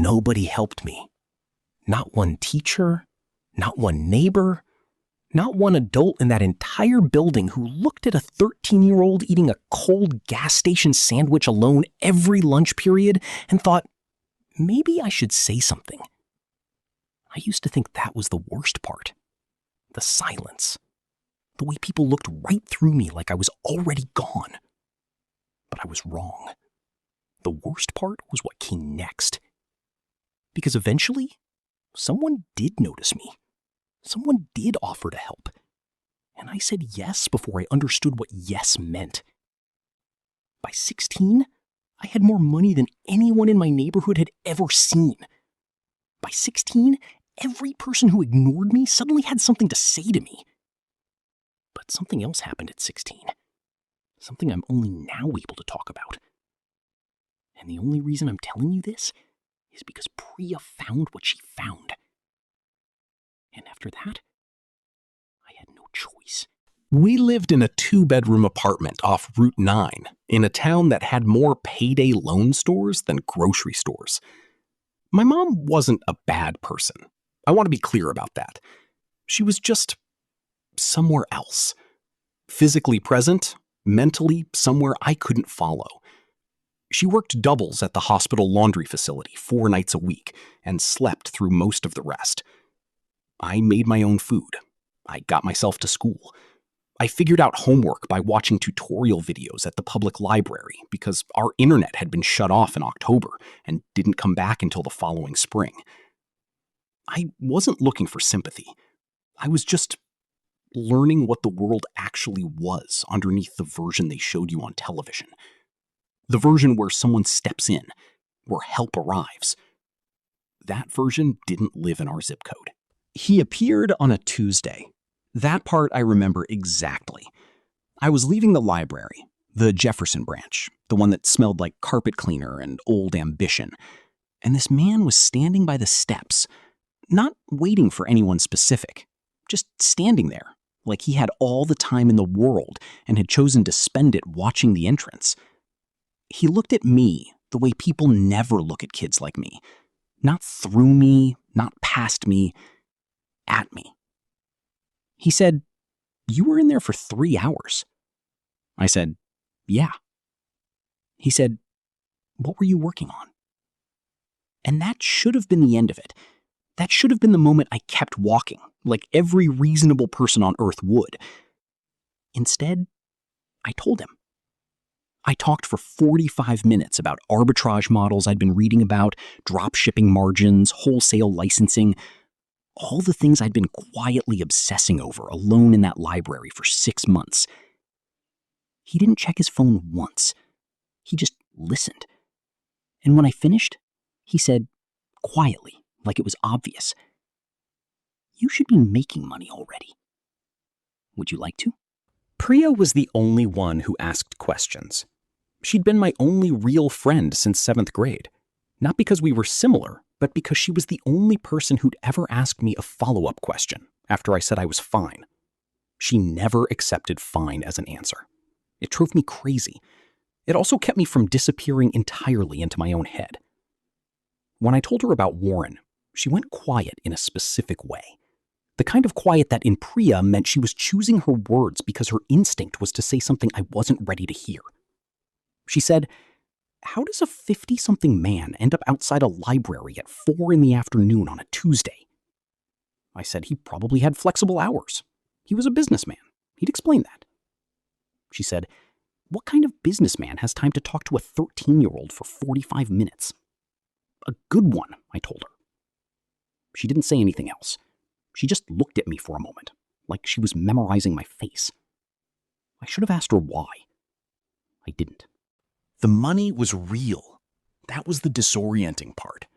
nobody helped me. Not one teacher, not one neighbor, not one adult in that entire building who looked at a 13-year-old eating a cold gas station sandwich alone every lunch period and thought, maybe I should say something. I used to think that was the worst part. The silence. The way people looked right through me like I was already gone. But I was wrong. The worst part was what came next. Because eventually, someone did notice me. Someone did offer to help. And I said yes before I understood what yes meant. By 16, I had more money than anyone in my neighborhood had ever seen. By 16, every person who ignored me suddenly had something to say to me. But something else happened at 16. Something I'm only now able to talk about. And the only reason I'm telling you this is because Priya found what she found. And after that, I had no choice. We lived in a 2-bedroom apartment off Route 9 in a town that had more payday loan stores than grocery stores. My mom wasn't a bad person. I want to be clear about that. She was just somewhere else. Physically present, mentally somewhere I couldn't follow. She worked doubles at the hospital laundry facility 4 nights a week and slept through most of the rest. I made my own food. I got myself to school. I figured out homework by watching tutorial videos at the public library because our internet had been shut off in October and didn't come back until the following spring. I wasn't looking for sympathy. I was just learning what the world actually was underneath the version they showed you on television. The version where someone steps in, where help arrives. That version didn't live in our zip code. He appeared on a Tuesday. That part I remember exactly. I was leaving the library, the Jefferson branch, the one that smelled like carpet cleaner and old ambition, and this man was standing by the steps, not waiting for anyone specific, just standing there, like he had all the time in the world and had chosen to spend it watching the entrance. He looked at me the way people never look at kids like me. Not through me, not past me, at me. He said, "You were in there for 3 hours." I said, "Yeah." He said, "What were you working on?" And that should have been the end of it. That should have been the moment I kept walking, like every reasonable person on Earth would. Instead, I told him. I talked for 45 minutes about arbitrage models I'd been reading about, drop shipping margins, wholesale licensing, all the things I'd been quietly obsessing over alone in that library for 6 months. He didn't check his phone once. He just listened. And when I finished, he said, quietly, like it was obvious, "You should be making money already. Would you like to?" Priya was the only one who asked questions. She'd been my only real friend since 7th grade. Not because we were similar, but because she was the only person who'd ever asked me a follow-up question after I said I was fine. She never accepted fine as an answer. It drove me crazy. It also kept me from disappearing entirely into my own head. When I told her about Warren, she went quiet in a specific way. The kind of quiet that in Priya meant she was choosing her words because her instinct was to say something I wasn't ready to hear. She said, "How does a 50-something man end up outside a library at 4 in the afternoon on a Tuesday?" I said he probably had flexible hours. He was a businessman. He'd explain that. She said, "What kind of businessman has time to talk to a 13-year-old for 45 minutes? "A good one," I told her. She didn't say anything else. She just looked at me for a moment, like she was memorizing my face. I should have asked her why. I didn't. The money was real. That was the disorienting part.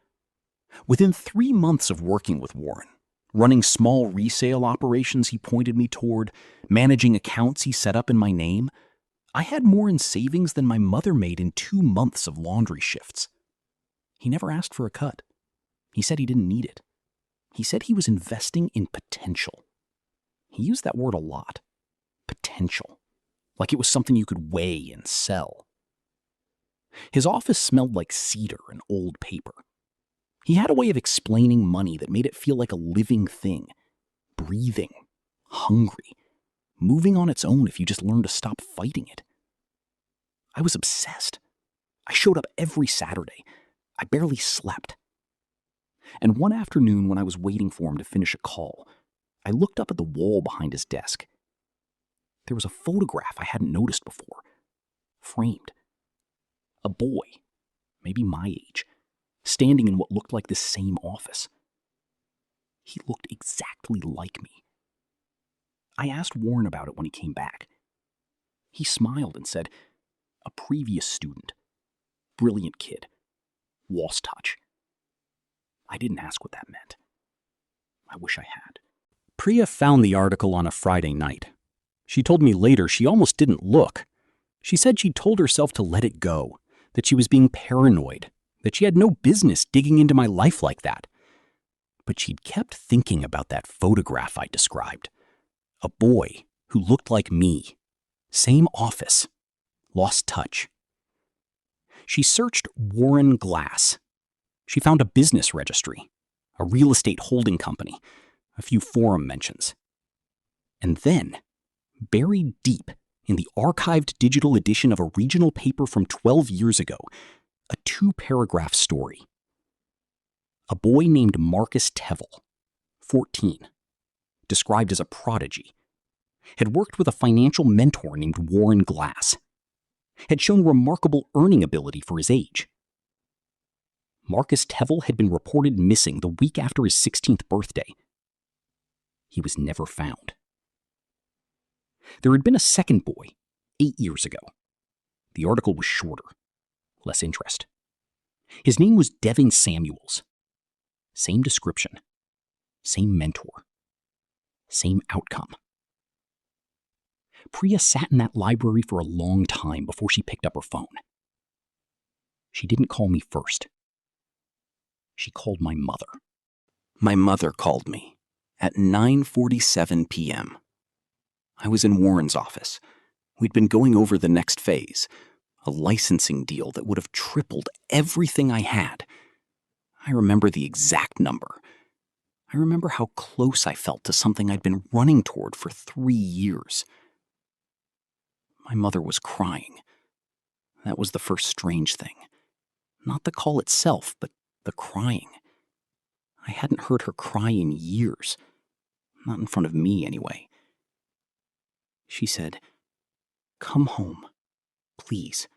Within 3 months of working with Warren, running small resale operations he pointed me toward, managing accounts he set up in my name, I had more in savings than my mother made in 2 months of laundry shifts. He never asked for a cut. He said he didn't need it. He said he was investing in potential. He used that word a lot. Potential. Like it was something you could weigh and sell. His office smelled like cedar and old paper. He had a way of explaining money that made it feel like a living thing, breathing, hungry, moving on its own if you just learned to stop fighting it. I was obsessed. I showed up every Saturday. I barely slept. And one afternoon when I was waiting for him to finish a call, I looked up at the wall behind his desk. There was a photograph I hadn't noticed before, framed. A boy, maybe my age, standing in what looked like the same office. He looked exactly like me. I asked Warren about it when he came back. He smiled and said, "A previous student. Brilliant kid. Lost touch." I didn't ask what that meant. I wish I had. Priya found the article on a Friday night. She told me later she almost didn't look. She said she told herself to let it go, that she was being paranoid, that she had no business digging into my life like that. But she'd kept thinking about that photograph I described. A boy who looked like me. Same office. Lost touch. She searched Warren Glass. She found a business registry, a real estate holding company, a few forum mentions. And then, buried deep in the archived digital edition of a regional paper from 12 years ago, a 2-paragraph story. A boy named Marcus Tevel, 14, described as a prodigy, had worked with a financial mentor named Warren Glass, had shown remarkable earning ability for his age. Marcus Tevel had been reported missing the week after his 16th birthday. He was never found. There had been a second boy, 8 years ago. The article was shorter, less interest. His name was Devin Samuels. Same description, same mentor, same outcome. Priya sat in that library for a long time before she picked up her phone. She didn't call me first. She called my mother. My mother called me at 9:47 p.m. I was in Warren's office. We'd been going over the next phase, a licensing deal that would have tripled everything I had. I remember the exact number. I remember how close I felt to something I'd been running toward for 3 years. My mother was crying. That was the first strange thing. Not the call itself, but the crying. I hadn't heard her cry in years. Not in front of me, anyway. She said, "Come home, please,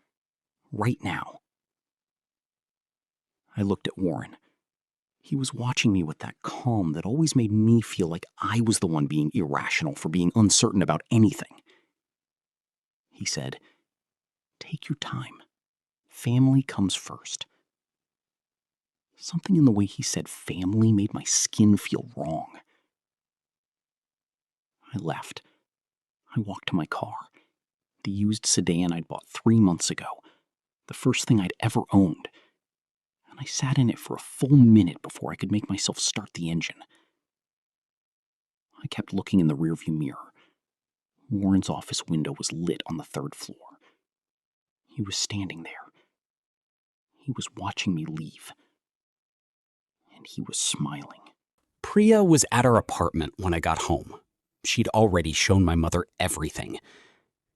right now." I looked at Warren. He was watching me with that calm that always made me feel like I was the one being irrational for being uncertain about anything. He said, "Take your time. Family comes first." Something in the way he said family made my skin feel wrong. I left. I walked to my car, the used sedan I'd bought 3 months ago, the first thing I'd ever owned, and I sat in it for a full minute before I could make myself start the engine. I kept looking in the rearview mirror. Warren's office window was lit on the 3rd floor. He was standing there. He was watching me leave. And he was smiling. Priya was at our apartment when I got home. She'd already shown my mother everything.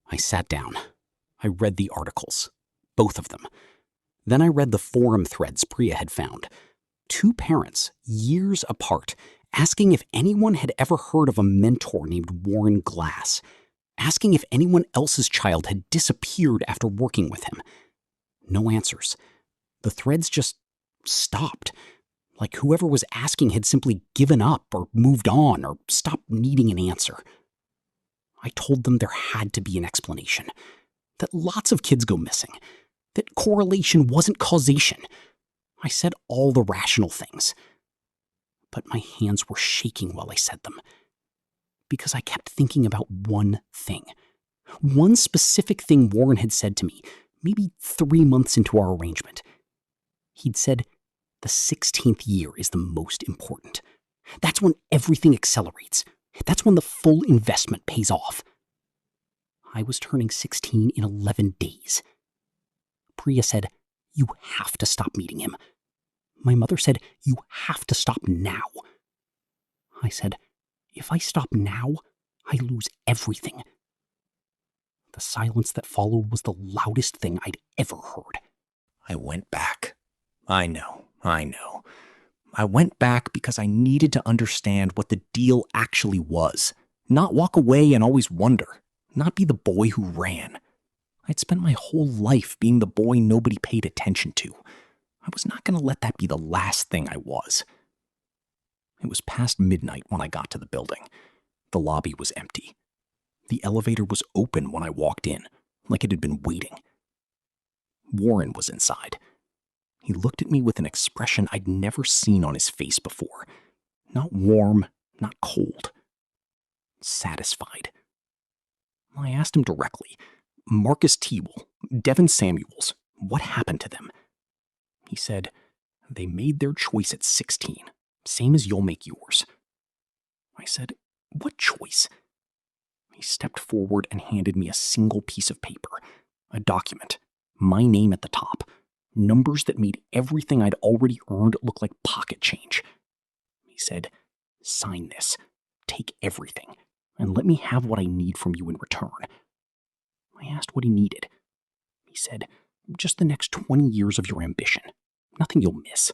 I sat down. I read the articles, both of them. Then I read the forum threads Priya had found. 2 parents, years apart, asking if anyone had ever heard of a mentor named Warren Glass, asking if anyone else's child had disappeared after working with him. No answers. The threads just stopped. Like whoever was asking had simply given up or moved on or stopped needing an answer. I told them there had to be an explanation, that lots of kids go missing, that correlation wasn't causation. I said all the rational things. But my hands were shaking while I said them, because I kept thinking about one thing. One specific thing Warren had said to me, maybe 3 months into our arrangement. He'd said, the 16th year is the most important. That's when everything accelerates. That's when the full investment pays off. I was turning 16 in 11 days. Priya said, "You have to stop meeting him. My mother said, "You have to stop now." I said, "If I stop now, I lose everything." The silence that followed was the loudest thing I'd ever heard. I went back. I know. I went back because I needed to understand what the deal actually was. Not walk away and always wonder. Not be the boy who ran. I'd spent my whole life being the boy nobody paid attention to. I was not going to let that be the last thing I was. It was past midnight when I got to the building. The lobby was empty. The elevator was open when I walked in, like it had been waiting. Warren was inside. He looked at me with an expression I'd never seen on his face before. Not warm, not cold. Satisfied. I asked him directly, "Marcus Teeble, Devin Samuels, what happened to them?" He said, "They made their choice at 16, same as you'll make yours." I said, "What choice?" He stepped forward and handed me a single piece of paper, a document, my name at the top, numbers that made everything I'd already earned look like pocket change. He said, "Sign this, take everything, and let me have what I need from you in return." I asked what he needed. He said, "Just the next 20 years of your ambition. Nothing you'll miss."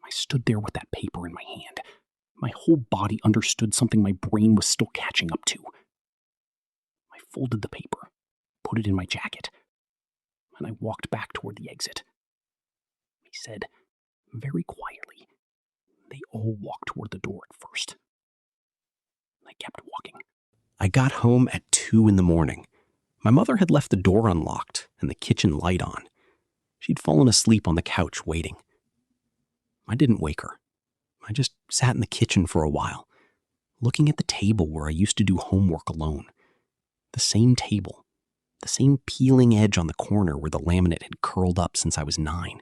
I stood there with that paper in my hand. My whole body understood something my brain was still catching up to. I folded the paper, put it in my jacket, and I walked back toward the exit. He said, very quietly, "They all walked toward the door at first." I kept walking. I got home at 2 a.m. My mother had left the door unlocked and the kitchen light on. She'd fallen asleep on the couch waiting. I didn't wake her. I just sat in the kitchen for a while, looking at the table where I used to do homework alone. The same table, the same peeling edge on the corner where the laminate had curled up since I was 9.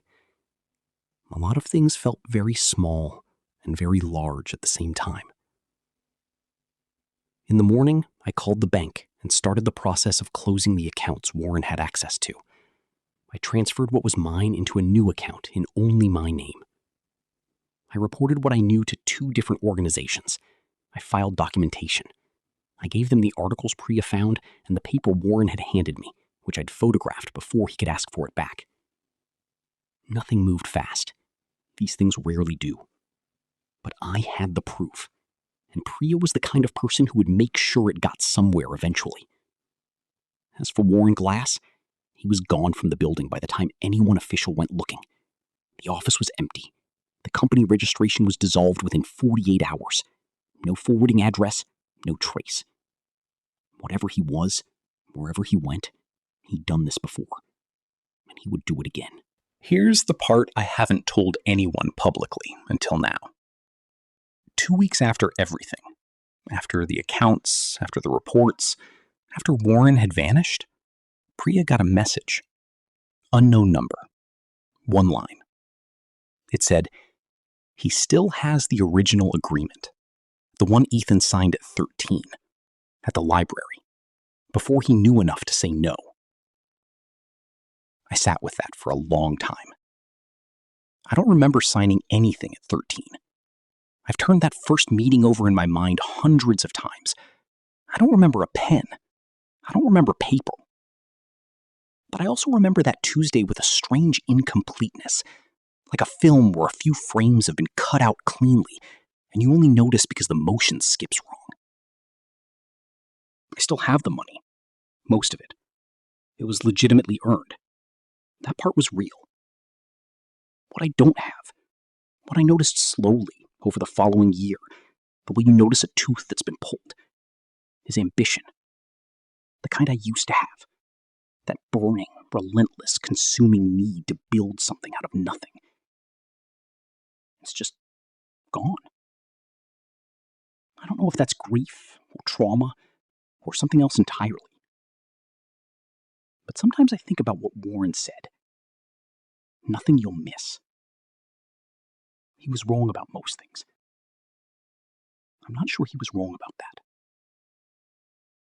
A lot of things felt very small and very large at the same time. In the morning, I called the bank and started the process of closing the accounts Warren had access to. I transferred what was mine into a new account in only my name. I reported what I knew to 2 different organizations. I filed documentation. I gave them the articles Priya found and the paper Warren had handed me, which I'd photographed before he could ask for it back. Nothing moved fast. These things rarely do. But I had the proof, and Priya was the kind of person who would make sure it got somewhere eventually. As for Warren Glass, he was gone from the building by the time anyone official went looking. The office was empty. The company registration was dissolved within 48 hours. No forwarding address, no trace. Whatever he was, wherever he went, he'd done this before, and he would do it again. Here's the part I haven't told anyone publicly until now. 2 weeks after everything, after the accounts, after the reports, after Warren had vanished, Priya got a message. Unknown number. 1 line. It said, "He still has the original agreement, the one Ethan signed at 13, at the library, before he knew enough to say no." I sat with that for a long time. I don't remember signing anything at 13. I've turned that first meeting over in my mind hundreds of times. I don't remember a pen. I don't remember paper. But I also remember that Tuesday with a strange incompleteness, like a film where a few frames have been cut out cleanly, and you only notice because the motion skips wrong. I still have the money, most of it. It was legitimately earned. That part was real. What I don't have, what I noticed slowly over the following year, the way you notice a tooth that's been pulled, is ambition. The kind I used to have. That burning, relentless, consuming need to build something out of nothing. It's just gone. I don't know if that's grief or trauma or something else entirely. But sometimes I think about what Warren said. Nothing you'll miss. He was wrong about most things. I'm not sure he was wrong about that.